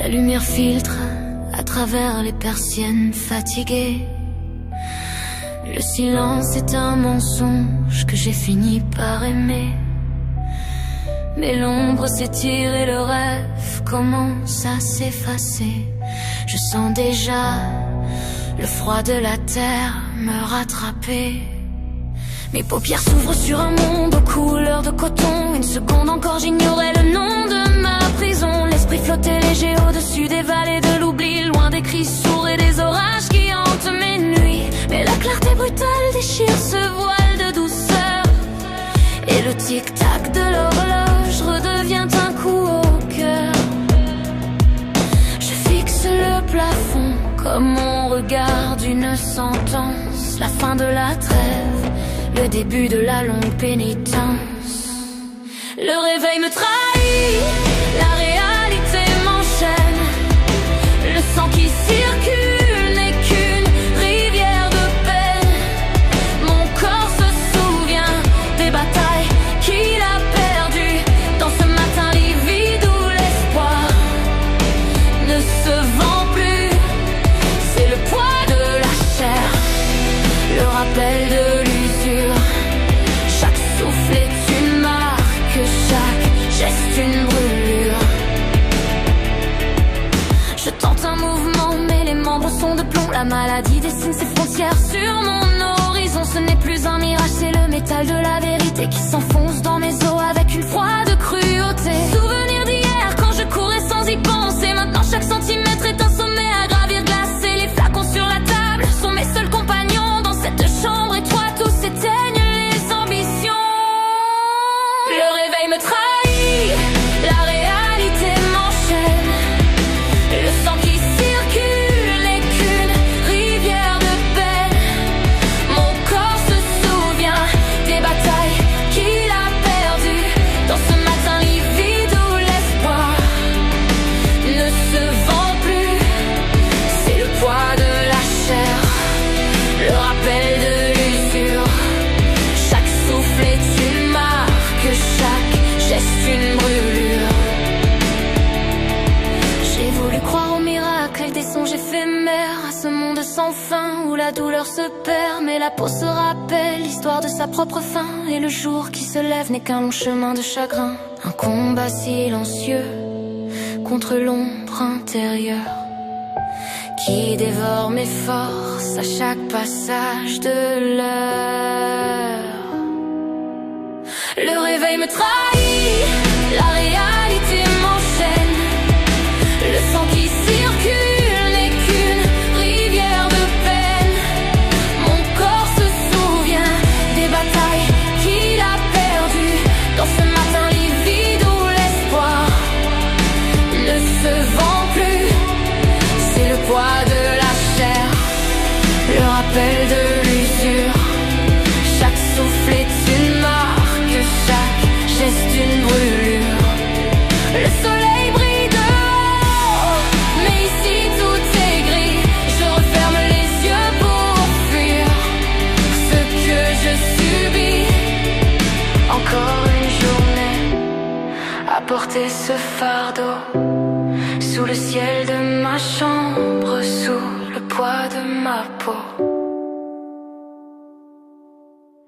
La lumière filtre à travers les persiennes fatiguées. Le silence est un mensonge que j'ai fini par aimer. Mais l'ombre s'étire et le rêve commence à s'effacer. Je sens déjà le froid de la terre me rattraper. Mes paupières s'ouvrent sur un monde aux couleurs de coton. Une seconde encore j'ignorais le nom de ma prison. L'esprit flottait léger au-dessus des vallées de l'oubli, loin des cris sourds et des orages qui hantent mes nuits. Mais la clarté brutale déchire ce voile de douceur, et le tic-tac de l'horloge redevient un coup au cœur. Je fixe le plafond comme on regarde une sentence. La fin de la trêve, le début de la longue pénitence. Le réveil me trahit, la réalité m'enchaîne. Le sang qui circule n'est qu'une rivière de peine. Mon corps se souvient des batailles qu'il a perdues dans ce matin livide où l'espoir ne se vend plus. C'est le poids de la chair, le rappel de l'usure. Chaque souffle est une marque, chaque geste une brûlure. Je tente un mouvement mais les membres sont de plomb. La maladie dessine ses frontières sur mon horizon. Ce n'est plus un mirage, c'est le métal de la vérité qui s'enfonce dans mes os avec une froide cruauté. Souvenir d'hier quand je courais sans y penser. Maintenant chaque centimètre est un sommet à gravir glacé. Les flacons sur la table sont mes seuls compagnons dans cette chambre étroite où s'éteignent les ambitions. Le réveil me trahit, la réalité m'enchaîne. Le sang qui circule n'est qu'une rivière de peine. Mon corps se souvient des batailles qu'il a perdues dans ce matin livide où l'espoir ne se vend plus. C'est le poids de la chair, le rappel de l'usure. Chaque souffle est une marque, chaque geste une brûlure. J'ai voulu croire au miracle et des songes éphémères, à ce monde sans fin où la douleur se perd. Mais la peau se rappelle l'histoire de sa propre fin, et le jour qui se lève n'est qu'un long chemin de chagrin. Un combat silencieux contre l'ombre intérieure qui dévore mes forces à chaque passage de l'heure. Le réveil me trahit, la réalité m'enchaîne. Le sang qui circule n'est qu'une rivière de peine. Mon corps se souvient des batailles qu'il a perdues dans ce matin livide où l'espoir ne se vend plus. C'est le poids de la chair, le rappel de l'usure. Chaque souffle est une marque, chaque geste une brûlure. Le soleil brille dehors, mais ici tout est gris. Je referme les yeux pour fuir ce que je subis. Encore une journée à porter ce fardeau, sous le ciel de ma chambre, sous le poids de ma peau.